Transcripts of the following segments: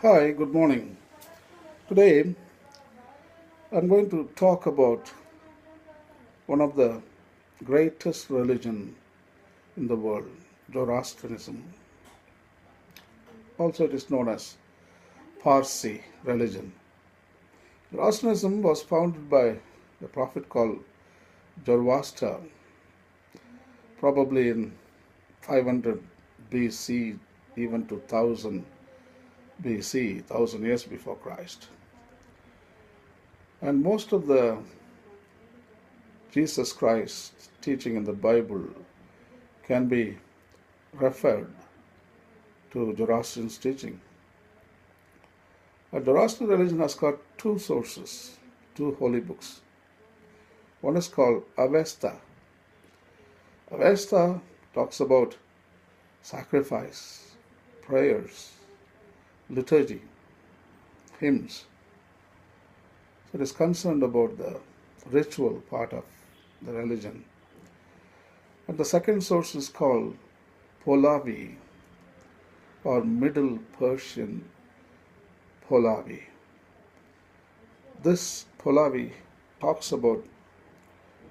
Hi, good morning. Today I'm going to talk about one of the greatest religion in the world, Zoroastrianism. Also it is known as Parsi religion. Zoroastrianism was founded by a prophet called Zoroaster, probably in 500 BC, even to 1000 BC, 1000 years before Christ. And most of the Jesus Christ teaching in the Bible can be referred to Zoroastrian's teaching. A Zoroastrian religion has got two sources, two holy books. One is called Avesta. Avesta talks about sacrifice, prayers, liturgy, hymns. So it is concerned about the ritual part of the religion. And the second source is called Pahlavi or Middle Persian Pahlavi. This Pahlavi talks about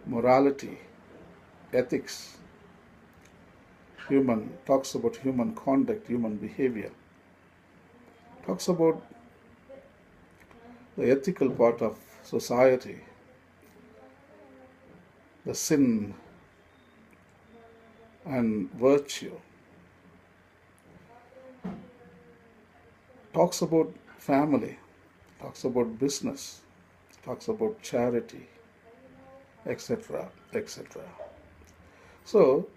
morality, ethics, talks about human conduct, human behavior, talks about the ethical part of society, the sin and virtue, talks about family, talks about business, talks about charity, etc., etc. So,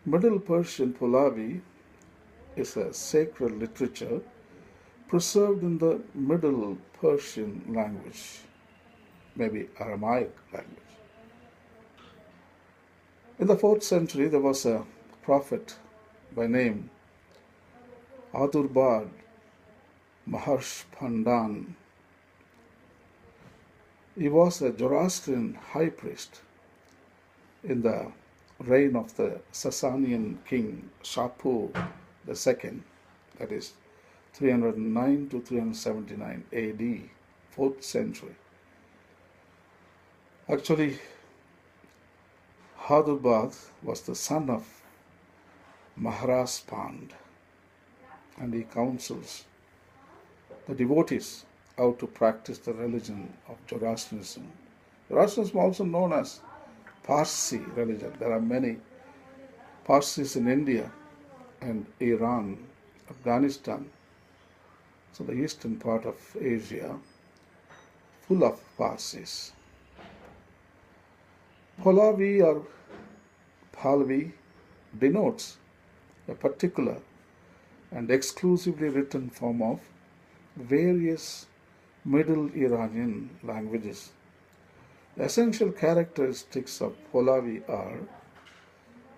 Middle Persian Pahlavi is a sacred literature preserved in the Middle Persian language, maybe Aramaic language. In the 4th century, there was a prophet by name Adhurbadh Maharsh Pandan. He was a Zoroastrian high priest in the reign of the Sasanian king Shapur II, that is 309 to 379 AD, 4th century. Actually, Adhurbadh was the son of Maharaj Pand, and he counsels the devotees how to practice the religion of Zoroastrianism. Zoroastrianism is also known as Parsi religion. There are many Parsis in India and Iran, Afghanistan, so the eastern part of Asia, full of Parsis. Pahlavi or Pahlavi denotes a particular and exclusively written form of various Middle Iranian languages. The essential characteristics of Pahlavi are: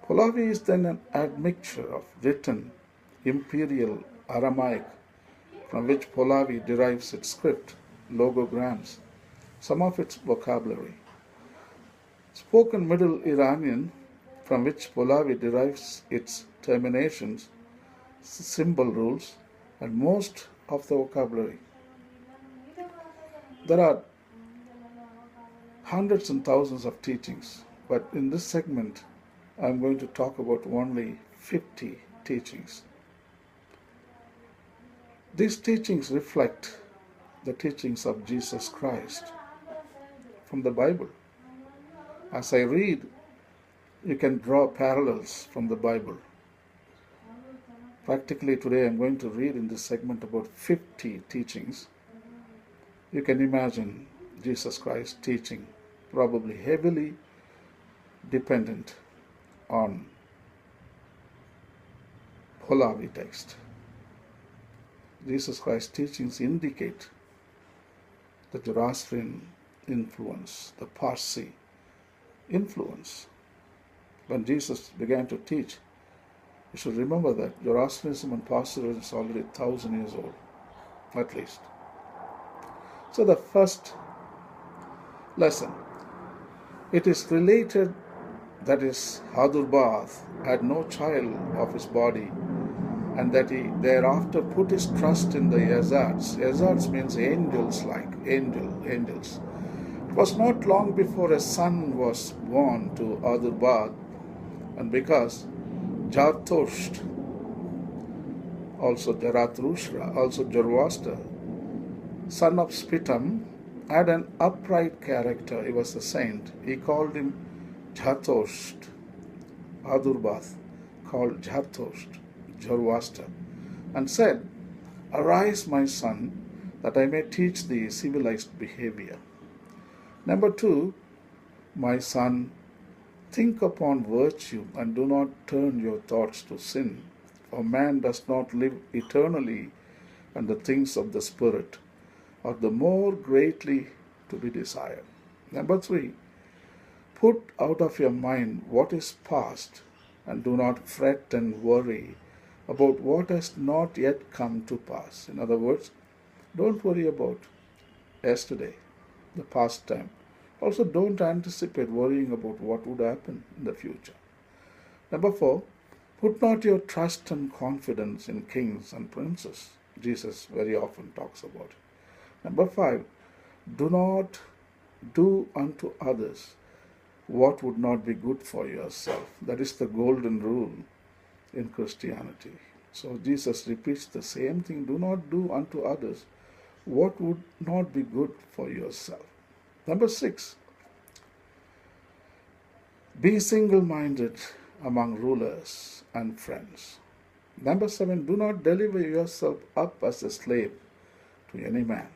Pahlavi is then an admixture of written imperial Aramaic, from which Pahlavi derives its script, logograms, some of its vocabulary. Spoken Middle Iranian, from which Pahlavi derives its terminations, symbol rules, and most of the vocabulary. There are hundreds and thousands of teachings, but in this segment I'm going to talk about only 50 teachings. These teachings reflect the teachings of Jesus Christ from the Bible. As I read, you can draw parallels from the Bible. Practically today I'm going to read in this segment about 50 teachings. You can imagine Jesus Christ teaching, probably heavily dependent on Pahlavi text. Jesus Christ's teachings indicate the Zoroastrian influence, the Parsi influence. When Jesus began to teach, you should remember that Zoroastrianism and Parsiism is already 1,000 years old, at least. So the first lesson, it is related, that is, Adhurbadh had no child of his body and that he thereafter put his trust in the yazads. Yazads means angels, like angels. It was not long before a son was born to Adhurbadh, and because Zartosht, also Zarathustra, also Zoroaster, son of Spitam, had an upright character. He was a saint. He called him Zartosht. Adhurbadh called Zartosht Zoroaster, and said, "Arise, my son, that I may teach thee civilized behaviour." Number 2, my son, think upon virtue and do not turn your thoughts to sin, for man does not live eternally, and the things of the Spirit are the more greatly to be desired. Number 3, put out of your mind what is past, and do not fret and worry about what has not yet come to pass. In other words, don't worry about yesterday, the past time. Also, don't anticipate worrying about what would happen in the future. Number 4, put not your trust and confidence in kings and princes. Jesus very often talks about it. Number 5, do not do unto others what would not be good for yourself. That is the golden rule in Christianity. So Jesus repeats the same thing. Do not do unto others what would not be good for yourself. Number 6, be single-minded among rulers and friends. Number 7, do not deliver yourself up as a slave to any man.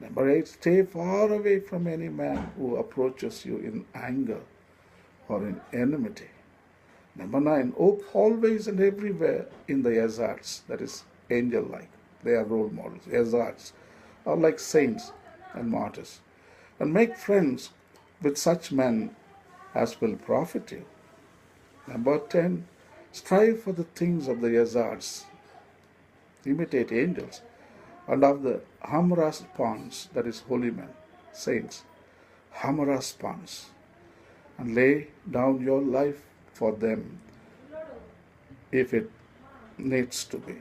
Number 8, stay far away from any man who approaches you in anger or in enmity. Number 9, hope always and everywhere in the yazads, that is angel-like. They are role models. Yazads are like saints and martyrs. And make friends with such men as will profit you. Number 10, strive for the things of the yazads. Imitate angels. And of the hamraspans, that is holy men, saints, hamraspans, and lay down your life for them if it needs to be.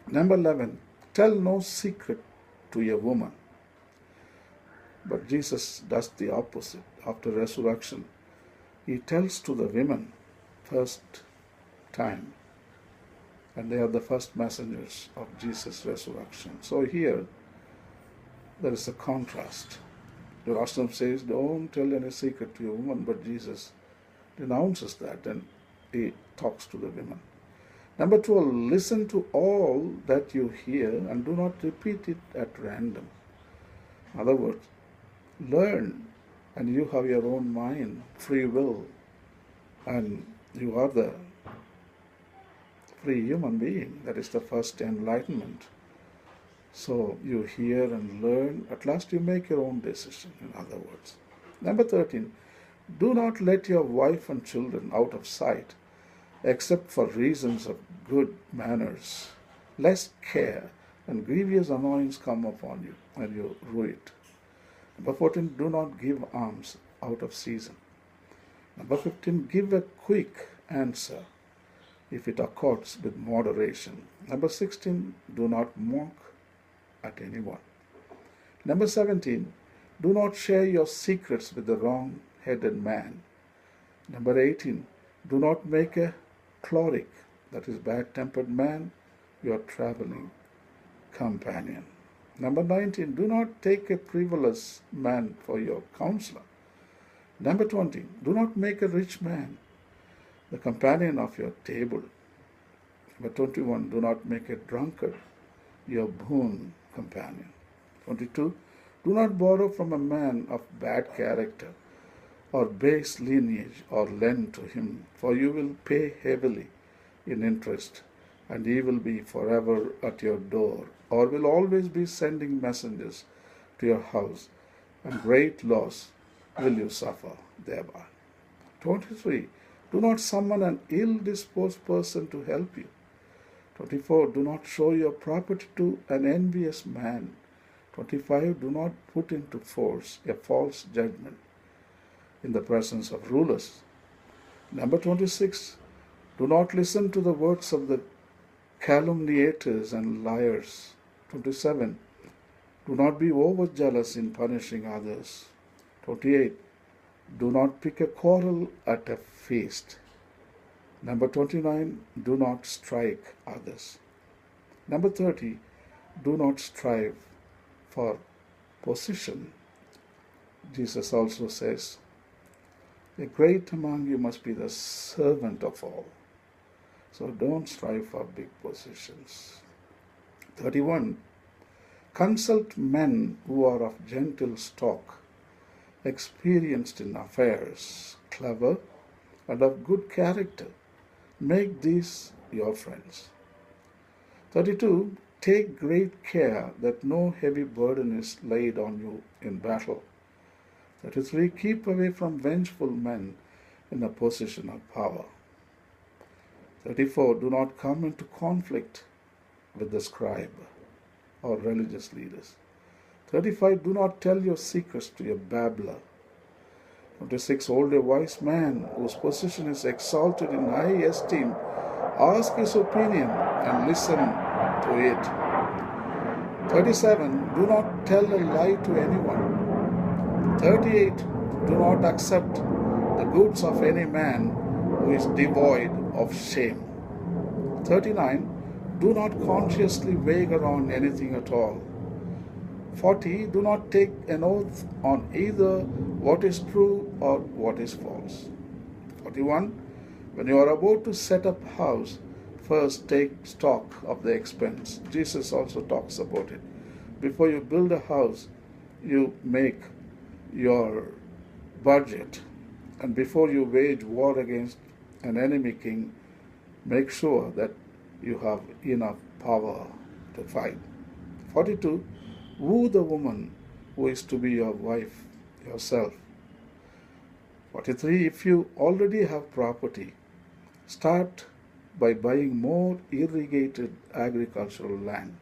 Number 11, tell no secret to a woman. But Jesus does the opposite. After resurrection, he tells to the women first time, and they are the first messengers of Jesus' resurrection. So here, there is a contrast. Zoroaster says, don't tell any secret to a woman, but Jesus denounces that and he talks to the women. Number 12, listen to all that you hear and do not repeat it at random. In other words, learn, and you have your own mind, free will, and you are the free human being. That is the first enlightenment. So you hear and learn. At last you make your own decision, in other words. Number 13, do not let your wife and children out of sight, except for reasons of good manners, lest care and grievous annoyance come upon you, and you rue it. Number 14, do not give alms out of season. Number 15, give a quick answer if it accords with moderation. Number 16, do not mock at anyone. Number 17, do not share your secrets with the wrong-headed man. Number 18, do not make a choleric, that is bad-tempered man, your traveling companion. Number 19, do not take a frivolous man for your counselor. Number 20, do not make a rich man the companion of your table. Number 21, do not make a drunkard your boon companion. 22, do not borrow from a man of bad character or base lineage or lend to him, for you will pay heavily in interest, and he will be forever at your door, or will always be sending messengers to your house, and great loss will you suffer thereby. 23, do not summon an ill-disposed person to help you. 24, do not show your property to an envious man. 25, do not put into force a false judgment in the presence of rulers. Number 26, Do not listen to the words of the calumniators and liars. 27. Do not be overjealous in punishing others. 28. Do not pick a quarrel at a feast. Number 29. Do not strike others. Number 30. Do not strive for position. Jesus also says, the great among you must be the servant of all. So don't strive for big positions. 31. Consult men who are of gentle stock, experienced in affairs, clever, and of good character. Make these your friends. 32. Take great care that no heavy burden is laid on you in battle. 33. Keep away from vengeful men in a position of power. 34. Do not come into conflict with the scribe or religious leaders. 35. Do not tell your secrets to a babbler. 26. Hold a wise man whose position is exalted in high esteem. Ask his opinion and listen to it. 37. Do not tell a lie to anyone. 38. Do not accept the goods of any man who is devoid of shame. 39. Do not consciously wager on anything at all. 40. Do not take an oath on either what is true or what is false. 41. When you are about to set up a house, first take stock of the expense. Jesus also talks about it. Before you build a house, you make your budget. And before you wage war against an enemy king, make sure that you have enough power to fight. 42. Woo the woman who is to be your wife yourself. 43. If you already have property, start by buying more irrigated agricultural land,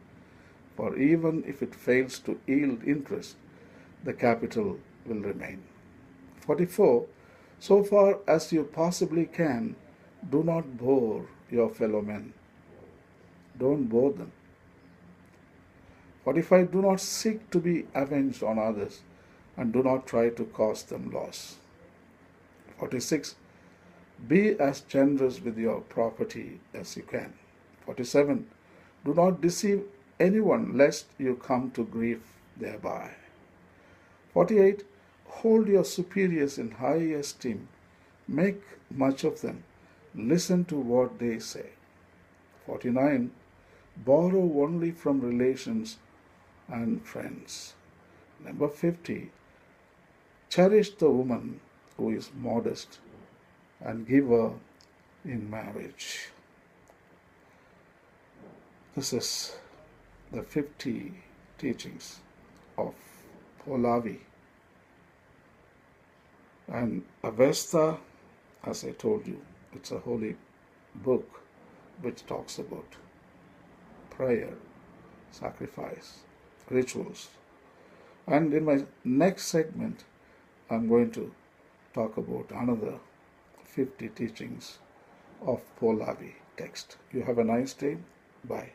for even if it fails to yield interest, the capital will remain. 44. So far as you possibly can, do not bore your fellow men. Don't bore them. 45. Do not seek to be avenged on others, and do not try to cause them loss. 46. Be as generous with your property as you can. 47. Do not deceive anyone lest you come to grief thereby. 48. Hold your superiors in high esteem. Make much of them. Listen to what they say. 49. Borrow only from relations and friends. Number 50. Cherish the woman who is modest and give her in marriage. This is the 50 teachings of Pahlavi. And Avesta, as I told you, it's a holy book which talks about prayer, sacrifice, rituals. And in my next segment, I'm going to talk about another 50 teachings of Pahlavi text. You have a nice day. Bye.